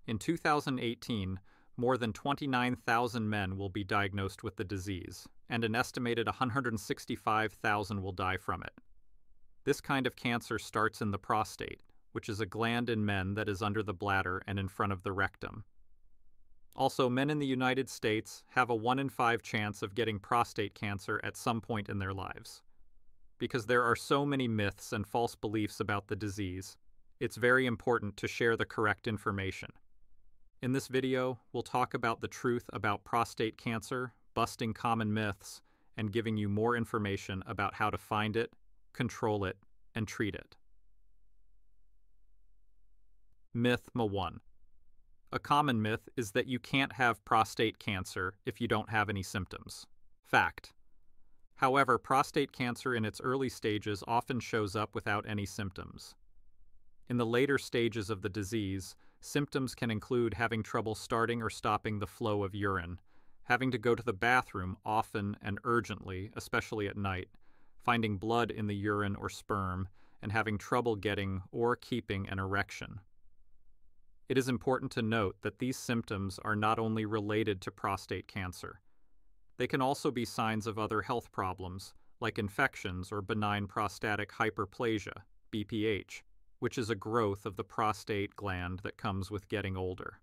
In 2018, more than 29,000 men will be diagnosed with the disease, and an estimated 165,000 will die from it. This kind of cancer starts in the prostate, which is a gland in men that is under the bladder and in front of the rectum. Also, men in the United States have a 1 in 5 chance of getting prostate cancer at some point in their lives. Because there are so many myths and false beliefs about the disease, it's very important to share the correct information. In this video, we'll talk about the truth about prostate cancer, busting common myths, and giving you more information about how to find it, control it, and treat it. Myth 1. A common myth is that you can't have prostate cancer if you don't have any symptoms. Fact. However, prostate cancer in its early stages often shows up without any symptoms. In the later stages of the disease, symptoms can include having trouble starting or stopping the flow of urine, having to go to the bathroom often and urgently, especially at night, finding blood in the urine or sperm, and having trouble getting or keeping an erection. It is important to note that these symptoms are not only related to prostate cancer. They can also be signs of other health problems, like infections or benign prostatic hyperplasia, BPH, which is a growth of the prostate gland that comes with getting older.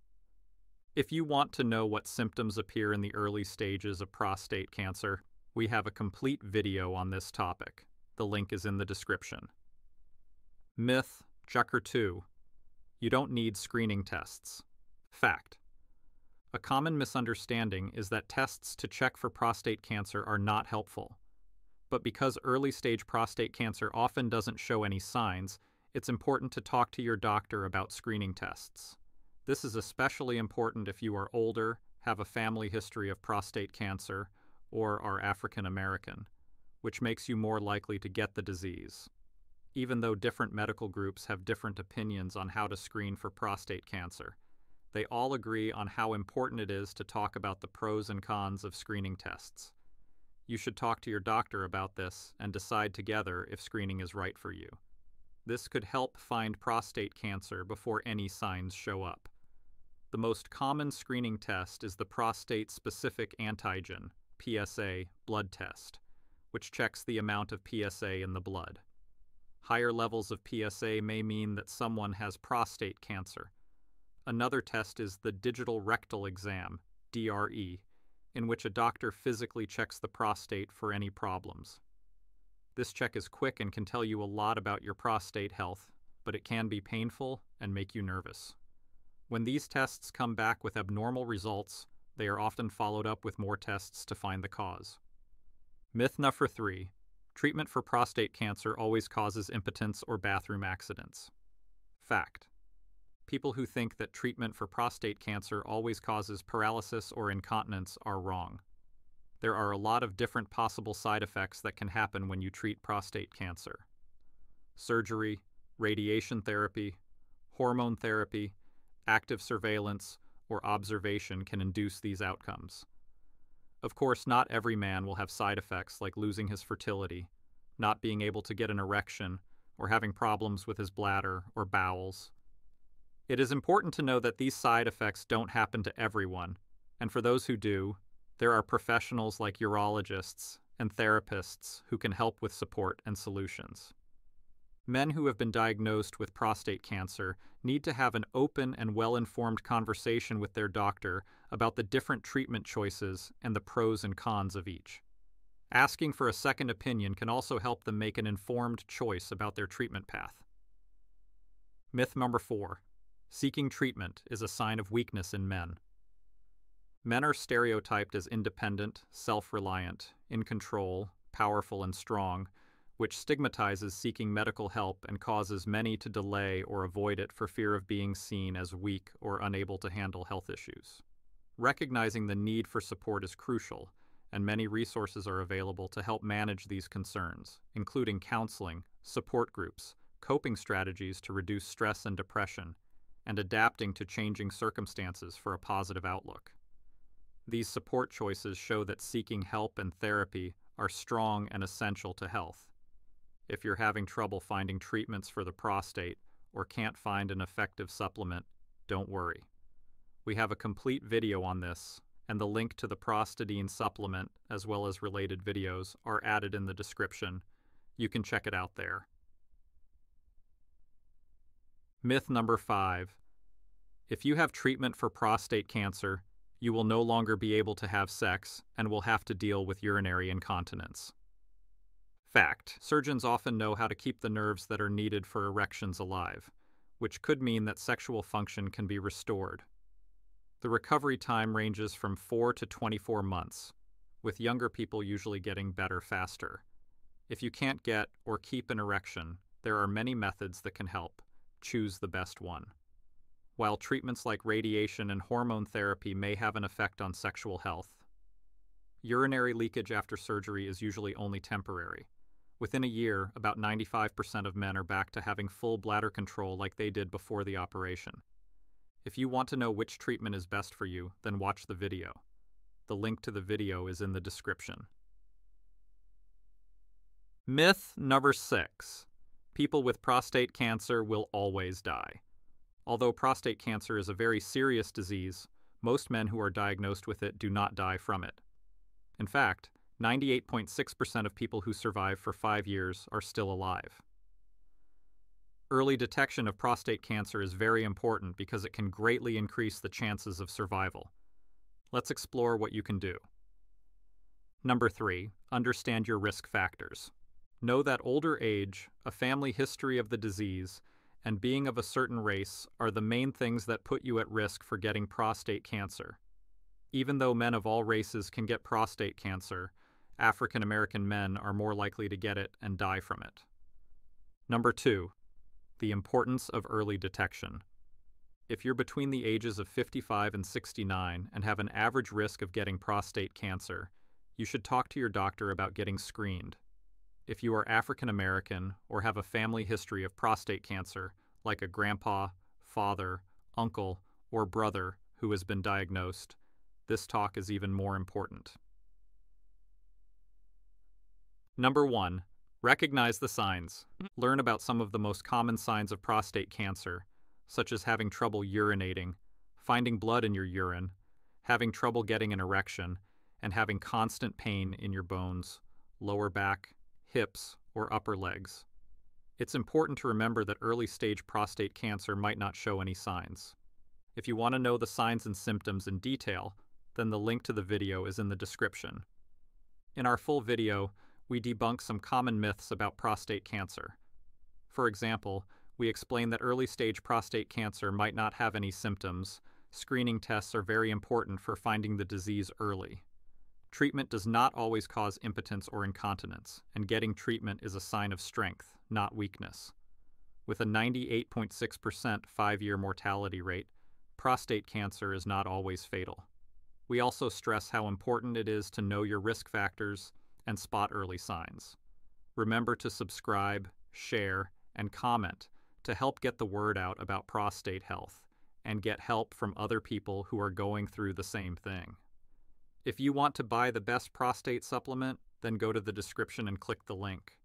If you want to know what symptoms appear in the early stages of prostate cancer, we have a complete video on this topic. The link is in the description. Myth 2. You don't need screening tests. Fact. A common misunderstanding is that tests to check for prostate cancer are not helpful. But because early-stage prostate cancer often doesn't show any signs, it's important to talk to your doctor about screening tests. This is especially important if you are older, have a family history of prostate cancer, or are African American, which makes you more likely to get the disease. Even though different medical groups have different opinions on how to screen for prostate cancer, they all agree on how important it is to talk about the pros and cons of screening tests. You should talk to your doctor about this and decide together if screening is right for you. This could help find prostate cancer before any signs show up. The most common screening test is the prostate-specific antigen, PSA, blood test, which checks the amount of PSA in the blood. Higher levels of PSA may mean that someone has prostate cancer. Another test is the digital rectal exam, DRE, in which a doctor physically checks the prostate for any problems. This check is quick and can tell you a lot about your prostate health, but it can be painful and make you nervous. When these tests come back with abnormal results, they are often followed up with more tests to find the cause. Myth 3. Treatment for prostate cancer always causes impotence or bathroom accidents. Fact. People who think that treatment for prostate cancer always causes paralysis or incontinence are wrong. There are a lot of different possible side effects that can happen when you treat prostate cancer. Surgery, radiation therapy, hormone therapy, active surveillance, or observation can induce these outcomes. Of course, not every man will have side effects like losing his fertility, not being able to get an erection, or having problems with his bladder or bowels. It is important to know that these side effects don't happen to everyone, and for those who do, there are professionals like urologists and therapists who can help with support and solutions. Men who have been diagnosed with prostate cancer need to have an open and well-informed conversation with their doctor about the different treatment choices and the pros and cons of each. Asking for a second opinion can also help them make an informed choice about their treatment path. Myth 4. Seeking treatment is a sign of weakness in men. Men are stereotyped as independent, self-reliant, in control, powerful, and strong, which stigmatizes seeking medical help and causes many to delay or avoid it for fear of being seen as weak or unable to handle health issues. Recognizing the need for support is crucial, and many resources are available to help manage these concerns, including counseling, support groups, coping strategies to reduce stress and depression, and adapting to changing circumstances for a positive outlook. These support choices show that seeking help and therapy are strong and essential to health. If you're having trouble finding treatments for the prostate or can't find an effective supplement, don't worry. We have a complete video on this, and the link to the Prostadine supplement, as well as related videos, are added in the description. You can check it out there. Myth number 5. If you have treatment for prostate cancer, you will no longer be able to have sex and will have to deal with urinary incontinence. Fact: surgeons often know how to keep the nerves that are needed for erections alive, which could mean that sexual function can be restored. The recovery time ranges from 4 to 24 months, with younger people usually getting better faster. If you can't get or keep an erection, there are many methods that can help. Choose the best one. While treatments like radiation and hormone therapy may have an effect on sexual health, urinary leakage after surgery is usually only temporary. Within a year, about 95% of men are back to having full bladder control like they did before the operation. If you want to know which treatment is best for you, then watch the video. The link to the video is in the description. Myth number 6. People with prostate cancer will always die. Although prostate cancer is a very serious disease, most men who are diagnosed with it do not die from it. In fact, 98.6% of people who survive for 5 years are still alive. Early detection of prostate cancer is very important because it can greatly increase the chances of survival. Let's explore what you can do. Number 3, understand your risk factors. Know that older age, a family history of the disease, and being of a certain race are the main things that put you at risk for getting prostate cancer. Even though men of all races can get prostate cancer, African American men are more likely to get it and die from it. Number 2, the importance of early detection. If you're between the ages of 55 and 69 and have an average risk of getting prostate cancer, you should talk to your doctor about getting screened. If you are African American or have a family history of prostate cancer, like a grandpa, father, uncle, or brother who has been diagnosed, this talk is even more important. Number 1, recognize the signs. Learn about some of the most common signs of prostate cancer, such as having trouble urinating, finding blood in your urine, having trouble getting an erection, and having constant pain in your bones, lower back, hips, or upper legs. It's important to remember that early-stage prostate cancer might not show any signs. If you want to know the signs and symptoms in detail, then the link to the video is in the description. In our full video, we debunk some common myths about prostate cancer. For example, we explain that early-stage prostate cancer might not have any symptoms. Screening tests are very important for finding the disease early. Treatment does not always cause impotence or incontinence, and getting treatment is a sign of strength, not weakness. With a 98.6% 5-year mortality rate, prostate cancer is not always fatal. We also stress how important it is to know your risk factors and spot early signs. Remember to subscribe, share, and comment to help get the word out about prostate health and get help from other people who are going through the same thing. If you want to buy the best prostate supplement, then go to the description and click the link.